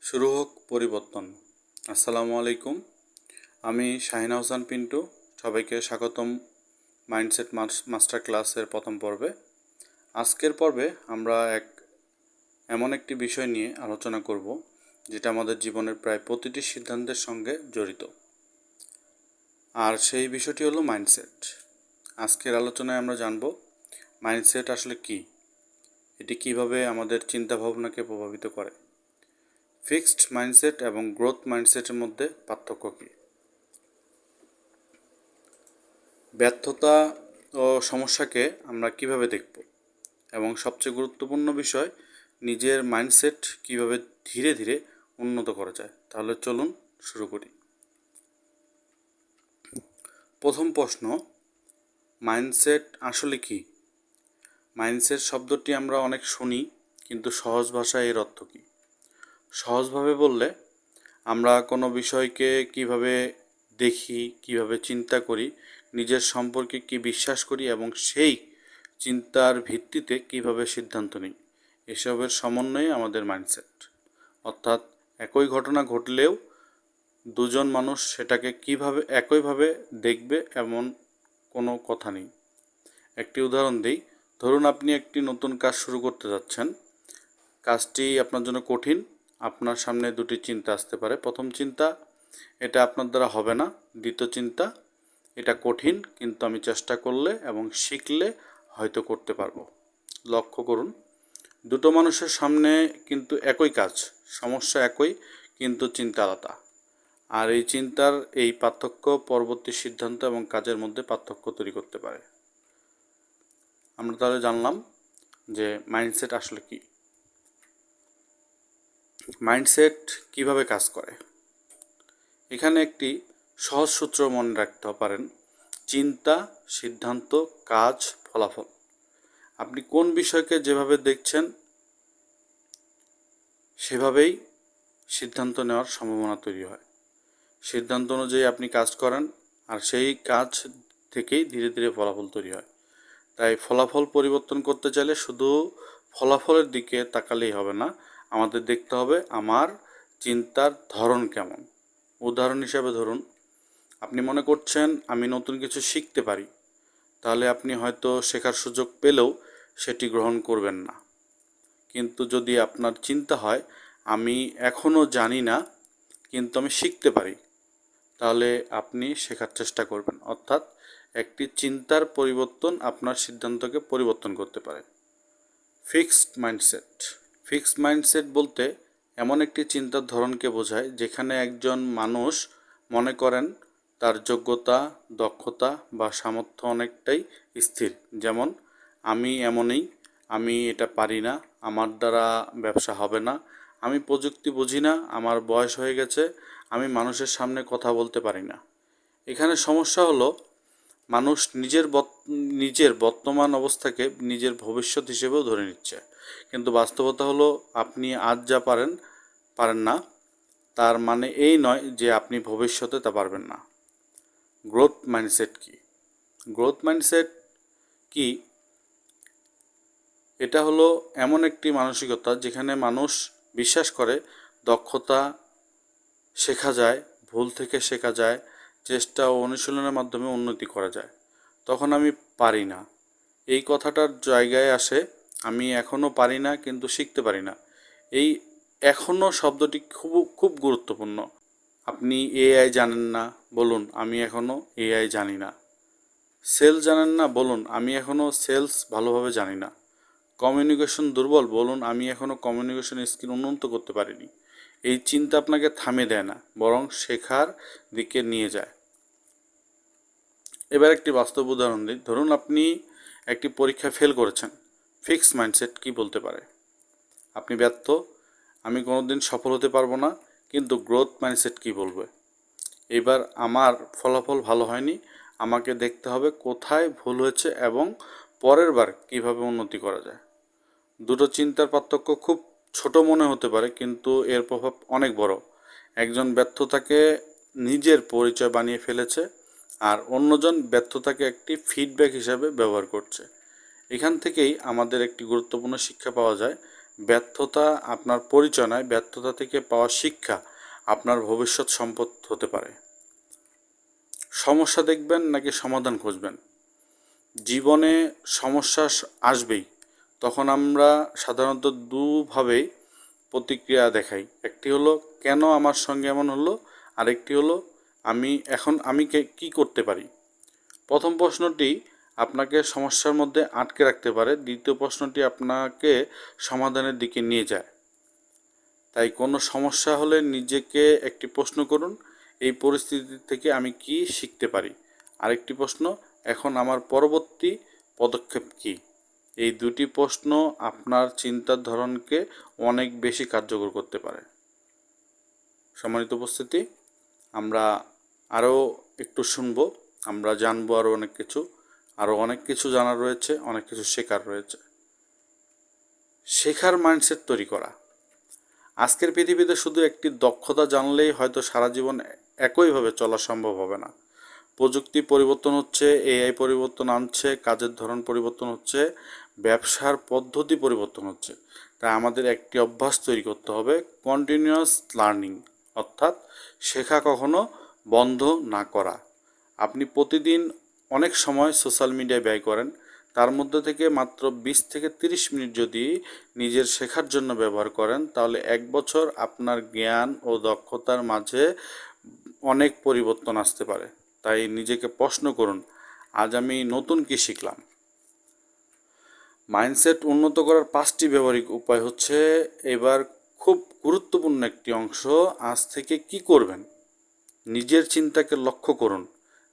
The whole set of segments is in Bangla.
শুরু হোক পরিবর্তন। আসসালামু আলাইকুম। আমি শাহিন আহসান পিন্টু। সবাইকে স্বাগতম মাইন্ডসেট মাস্টার ক্লাসের প্রথম পর্বে। আজকের পর্বে আমরা এমন একটি বিষয় নিয়ে আলোচনা করব যেটা আমাদের জীবনের প্রায় প্রতিটি সিদ্ধান্তের সঙ্গে জড়িত, আর সেই বিষয়টি হলো মাইন্ডসেট। আজকের আলোচনায় আমরা জানব মাইন্ডসেট আসলে কী, এটি কিভাবে আমাদের চিন্তাভাবনাকে প্রভাবিত করে, ফিক্সড মাইন্ডসেট এবং গ্রোথ মাইন্ডসেটের মধ্যে পার্থক্য কী, ব্যর্থতা ও সমস্যাকে আমরা কিভাবে দেখব, এবং সবচেয়ে গুরুত্বপূর্ণ বিষয় নিজের মাইন্ডসেট কিভাবে ধীরে ধীরে উন্নত করা যায়। তাহলে চলুন শুরু করি। প্রথম প্রশ্ন, মাইন্ডসেট আসলে কি? মাইন্ডসেট শব্দটি আমরা অনেক শুনি, কিন্তু সহজ ভাষায় এর অর্থ কী? সহজভাবে বললে আমরা কোনো বিষয়কে কিভাবে দেখি, কিভাবে চিন্তা করি, নিজের সম্পর্কে কি বিশ্বাস করি এবং সেই চিন্তার ভিত্তিতে কিভাবে সিদ্ধান্ত নিই, এসবের সমন্বয়ে আমাদের মাইন্ডসেট। অর্থাৎ একই ঘটনা ঘটলেও দুজন মানুষ সেটাকে কিভাবে একইভাবে দেখবে এমন কোনো কথা নেই। একটি উদাহরণ দিই। ধরুন আপনি একটি নতুন কাজ শুরু করতে যাচ্ছেন। কাজটি আপনার জন্য কঠিন। আপনার সামনে দুটি চিন্তা আসতে পারে। প্রথম চিন্তা, এটা আপনার দ্বারা হবে না। দ্বিতীয় চিন্তা, এটা কঠিন, কিন্তু আমি চেষ্টা করলে এবং শিখলে হয়তো করতে পারবো। লক্ষ্য করুন, দুটো মানুষের সামনে কিন্তু একই কাজ, সমস্যা একই, কিন্তু চিন্তা আলাদা। আর এই চিন্তার এই পার্থক্য পরবর্তী সিদ্ধান্ত এবং কাজের মধ্যে পার্থক্য তৈরি করতে পারে। আমরা তাহলে জানলাম যে মাইন্ডসেট আসলে কি। মাইন্ডসেট কিভাবে কাজ করে, এখানে একটি সহজ সূত্র মনে রাখতে পারেন: চিন্তা, সিদ্ধান্ত, কাজ, ফলাফল। আপনি কোন বিষয়কে যেভাবে দেখছেন সেভাবেই সিদ্ধান্ত নেওয়ার সম্ভাবনা তৈরি হয়। সিদ্ধান্ত অনুযায়ী আপনি কাজ করেন, আর সেই কাজ থেকেই ধীরে ধীরে ফলাফল তৈরি হয়। তাই ফলাফল পরিবর্তন করতে চাইলে শুধু ফলাফলের দিকে তাকালেই হবে না, আমাদের দেখতে হবে আমার চিন্তার ধরন কেমন। উদাহরণ হিসাবে ধরুন, আপনি মনে করছেন আমি নতুন কিছু শিখতে পারি, তাহলে আপনি হয়তো শেখার সুযোগ পেলেও সেটি গ্রহণ করবেন না। কিন্তু যদি আপনার চিন্তা হয় আমি এখনও জানি না, কিন্তু আমি শিখতে পারি, তাহলে আপনি শেখার চেষ্টা করবেন। অর্থাৎ একটি চিন্তার পরিবর্তন আপনার সিদ্ধান্তকে পরিবর্তন করতে পারে। Fixed mindset. ফিক্সড মাইন্ডসেট বলতে এমন একটি চিন্তার ধরনকে বোঝায় যেখানে একজন মানুষ মনে করেন তার যোগ্যতা, দক্ষতা বা সামর্থ্য অনেকটাই স্থির। যেমন, আমি এমনই, আমি এটা পারি না, আমার দ্বারা ব্যবসা হবে না, আমি প্রযুক্তি বুঝি না, আমার বয়স হয়ে গেছে, আমি মানুষের সামনে কথা বলতে পারি না। এখানে সমস্যা হলো মানুষ নিজের বর্তমান অবস্থাকে নিজের ভবিষ্যৎ হিসেবেও ধরে নিচ্ছে, কিন্তু বাস্তবতা হলো আপনি আজ যা পারেন না, তার মানে এই নয় যে আপনি ভবিষ্যতে তা পারবেন না। গ্রোথ মাইন্ডসেট কি? গ্রোথ মাইন্ডসেট কি? এটা হলো এমন একটি মানসিকতা যেখানে মানুষ বিশ্বাস করে দক্ষতা শেখা যায়, ভুল থেকে শেখা যায়, চেষ্টা ও অনুশীলনের মাধ্যমে উন্নতি করা যায়। তখন আমি পারি না, এই কথাটার জায়গায় আসে আমি এখনও পারি না কিন্তু শিখতে পারি না। এই এখনও শব্দটি খুব খুব গুরুত্বপূর্ণ। আপনি এআই জানেন না, বলুন আমি এখনও এআই জানি না। সেলস জানেন না, বলুন আমি এখনও সেলস ভালোভাবে জানি না। কমিউনিকেশন দুর্বল, বলুন আমি এখনও কমিউনিকেশন স্কিল উন্নত করতে পারিনি। এই চিন্তা আপনাকে থামিয়ে দেয় না, বরং শেখার দিকে নিয়ে যায়। এবার একটি বাস্তব উদাহরণ দিই। ধরুন আপনি একটি পরীক্ষা ফেল করেছেন। ফিক্সড মাইন্ডসেট কি বলতে পারে? আপনি ব্যর্থ, আমি কোনোদিন সফল হতে পারবো না। কিন্তু গ্রোথ মাইন্ডসেট কি বলবে? এবার আমার ফলাফল ভালো হয়নি, আমাকে দেখতে হবে কোথায় ভুল হয়েছে এবং পরের বার কীভাবে উন্নতি করা যায়। দুটো চিন্তার পার্থক্য খুব ছোট মনে হতে পারে, কিন্তু এর প্রভাব অনেক বড়। একজন ব্যর্থতাকে নিজের পরিচয় বানিয়ে ফেলেছে, আর অন্যজন ব্যর্থতাকে একটি ফিডব্যাক হিসাবে ব্যবহার করছে। এখান থেকেই আমাদের একটি গুরুত্বপূর্ণ শিক্ষা পাওয়া যায়: ব্যর্থতা আপনার পরিচয় নয়, ব্যর্থতা থেকে পাওয়া শিক্ষা আপনার ভবিষ্যৎ সম্পদ হতে পারে। সমস্যা দেখবেন নাকি সমাধান খুঁজবেন? জীবনে সমস্যা আসবেই, তখন আমরা সাধারণত দুভাবেই প্রতিক্রিয়া দেখাই। একটি হলো কেন আমার সঙ্গে এমন হলো, আরেকটি হলো আমি কি করতে পারি। প্রথম প্রশ্নটি আপনাকে সমস্যার মধ্যে আটকে রাখতে পারে, দ্বিতীয় প্রশ্নটি আপনাকে সমাধানের দিকে নিয়ে যায়। তাই কোনো সমস্যা হলে নিজেকে একটি প্রশ্ন করুন, এই পরিস্থিতি থেকে আমি কি শিখতে পারি। আরেকটি প্রশ্ন, এখন আমার পরবর্তী পদক্ষেপ কী। এই দুটি প্রশ্ন আপনার চিন্তার ধরনকে অনেক বেশি কার্যকর করতে পারে। সম্মানিত উপস্থিতি, আমরা আরও একটু শুনবো, আমরা জানবো আরও অনেক কিছু জানার রয়েছে, অনেক কিছু শেখার রয়েছে। শেখার মাইন্ডসেট তৈরি করা। আজকের পৃথিবীতে শুধু একটি দক্ষতা জানলেই হয়তো সারা জীবন একইভাবে চলা সম্ভব হবে না। প্রযুক্তি পরিবর্তন হচ্ছে, এআই পরিবর্তন আনছে, কাজের ধরন পরিবর্তন হচ্ছে, ব্যবসার পদ্ধতি পরিবর্তন হচ্ছে। তাই আমাদের একটি অভ্যাস তৈরি করতে হবে, কন্টিনিউয়াস লার্নিং, অর্থাৎ শেখা কখনো বন্ধ না করা। আপনি প্রতিদিন অনেক সময় সোশ্যাল মিডিয়ায় ব্যয় করেন, তার মধ্যে থেকে মাত্র 20 থেকে 30 মিনিট যদি নিজের শেখার জন্য ব্যবহার করেন, তাহলে 1 বছর আপনার জ্ঞান ও দক্ষতার মাঝে অনেক পরিবর্তন আসতে পারে। তাই নিজেকে প্রশ্ন করুন, আজ আমি নতুন কি শিখলাম। মাইন্ডসেট উন্নত করার 5টি ব্যবহারিক উপায় হচ্ছে, এবার খুব গুরুত্বপূর্ণ একটি অংশ, আজ থেকে কি করবেন। নিজের চিন্তাকে লক্ষ্য করুন,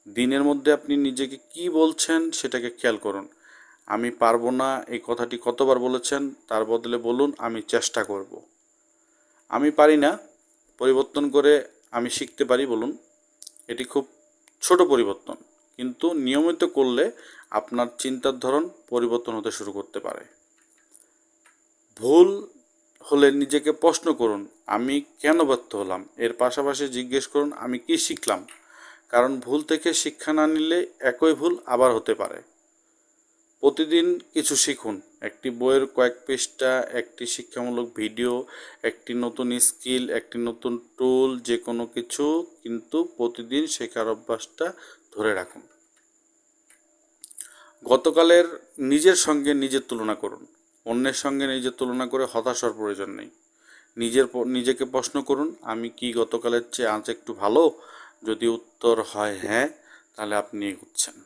দিনের মধ্যে আপনি নিজেকে কি বলছেন সেটাকে খেয়াল করুন। আমি পারবো না এই কথাটি কতবার বলেছেন, তার বদলে বলুন আমি চেষ্টা করব। আমি পারি না পরিবর্তন করে আমি শিখতে পারি বলুন। এটি খুব ছোট পরিবর্তন, কিন্তু নিয়মিত করলে আপনার চিন্তার ধরন পরিবর্তন হতে শুরু করতে পারে। ভুল হলে নিজেকে প্রশ্ন করুন, আমি কেন ব্যর্থ হলাম। এর পাশাপাশি জিজ্ঞেস করুন, আমি কি শিখলাম। কারণ ভুল থেকে শিক্ষা না নিলে একই ভুল আবার হতে পারে। প্রতিদিন কিছু শিখুন, একটি বইয়ের কয়েক পৃষ্ঠা, একটি শিক্ষামূলক ভিডিও, একটি নতুন স্কিল, একটি নতুন টুল, যে কোনো কিছু, কিন্তু প্রতিদিন শেখার অভ্যাসটা ধরে রাখুন। গতকালের নিজের সঙ্গে নিজের তুলনা করুন, অন্যের সঙ্গে নিজের তুলনা করে হতাশ হওয়ার প্রয়োজন নেই। নিজেকে প্রশ্ন করুন, আমি কি গতকালের চেয়ে আজ একটু ভালো। যদি উত্তর হয় হ্যাঁ, তাহলে আপনি এগোচ্ছেন।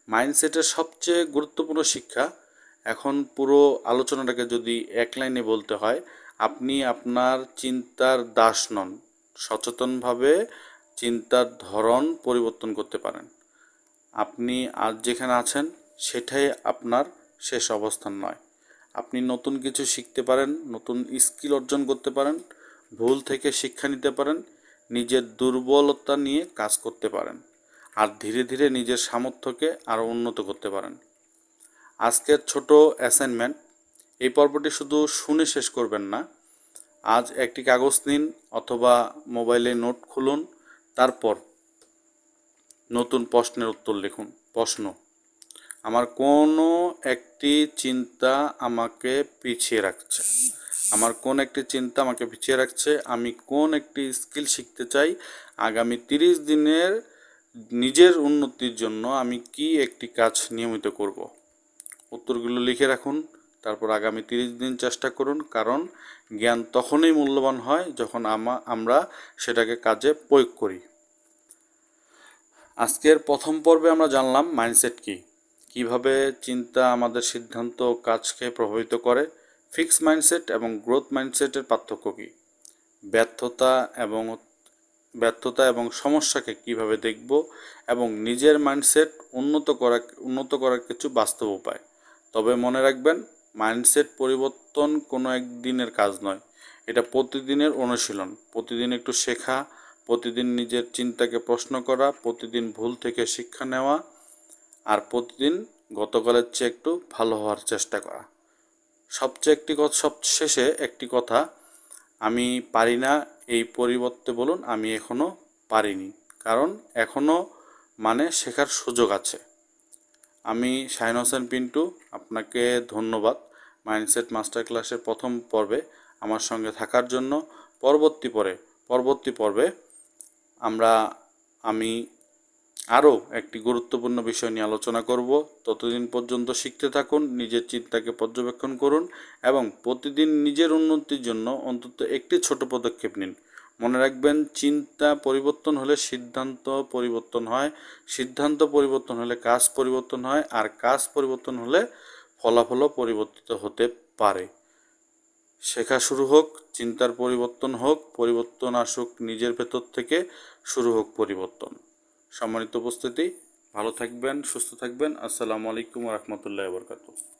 মাইন্ডসেটের সবচেয়ে গুরুত্বপূর্ণ শিক্ষা, এখন পুরো আলোচনাটাকে যদি এক লাইনে বলতে হয়, আপনি আপনার চিন্তার দাস নন। সচেতনভাবে চিন্তার ধরন পরিবর্তন করতে পারেন। আপনি আজ যেখানে আছেন সেটাই আপনার শেষ অবস্থান নয়। আপনি নতুন কিছু শিখতে পারেন, নতুন স্কিল অর্জন করতে পারেন, ভুল থেকে শিক্ষা নিতে পারেন, নিজের দুর্বলতা নিয়ে কাজ করতে পারেন, আর ধীরে ধীরে নিজের সামর্থ্যকে আরও উন্নত করতে পারেন। আজকের ছোট অ্যাসাইনমেন্ট, এই পর্বটি শুধু শুনে শেষ করবেন না। আজ একটি কাগজ নিন অথবা মোবাইলে নোট খুলুন, তারপর নতুন প্রশ্নের উত্তর লিখুন। প্রশ্ন, আমার কোনো একটি চিন্তা আমাকে পিছিয়ে রাখছে। আমি কোন একটি স্কিল শিখতে চাই। আগামী 30 দিনের নিজের উন্নতির জন্য আমি কি একটি কাজ নিয়মিত করব। উত্তরগুলো লিখে রাখুন, তারপর আগামী 30 দিন চেষ্টা করুন, কারণ জ্ঞান তখনই মূল্যবান হয় যখন আমরা সেটাকে কাজে প্রয়োগ করি। আজকের প্রথম পর্বে আমরা জানলাম মাইন্ডসেট কি, কিভাবে চিন্তা আমাদের সিদ্ধান্ত কাজকে প্রভাবিত করে, ফিক্স মাইন্ডসেট এবং গ্রোথ মাইন্ডসেটের পার্থক্য কী, ব্যর্থতা এবং সমস্যাকে কিভাবে দেখব, এবং নিজের মাইন্ডসেট উন্নত করার কিছু বাস্তব উপায়। তবে মনে রাখবেন, মাইন্ডসেট পরিবর্তন কোনো একদিনের কাজ নয়, এটা প্রতিদিনের অনুশীলন। প্রতিদিন একটু শেখা, প্রতিদিন নিজের চিন্তাকে প্রশ্ন করা, প্রতিদিন ভুল থেকে শিক্ষা নেওয়া, আর প্রতিদিন গতকালের চেয়ে একটু ভালো হওয়ার চেষ্টা করা। সবশেষে একটি কথা, আমি পারি না এই পরিবর্তে বলুন আমি এখনও পারিনি, কারণ এখনও মানে শেখার সুযোগ আছে। আমি শাহিন হোসেন পিন্টু, আপনাকে ধন্যবাদ। মাইন্ডসেট মাস্টার ক্লাসের প্রথম পর্বে আমার সঙ্গে থাকার জন্য। পরবর্তী পর্বে আমি আরও একটি গুরুত্বপূর্ণ বিষয় নিয়ে আলোচনা করব। ততদিন পর্যন্ত শিখতে থাকুন, নিজের চিন্তাকে পর্যবেক্ষণ করুন এবং প্রতিদিন নিজের উন্নতির জন্য অন্তত একটি ছোট পদক্ষেপ নিন। মনে রাখবেন, চিন্তা পরিবর্তন হলে সিদ্ধান্ত পরিবর্তন হয়, সিদ্ধান্ত পরিবর্তন হলে কাজ পরিবর্তন হয়, আর কাজ পরিবর্তন হলে ফলাফলও পরিবর্তিত হতে পারে। শেখা শুরু হোক, চিন্তার পরিবর্তন হোক, পরিবর্তন আসুক নিজের ভেতর থেকে, শুরু হোক পরিবর্তন। সম্মানিত উপস্থিতি, ভালো থাকবেন, সুস্থ থাকবেন। আসসালামু আলাইকুম ওয়া রাহমাতুল্লাহি ওয়া বারাকাতুহু।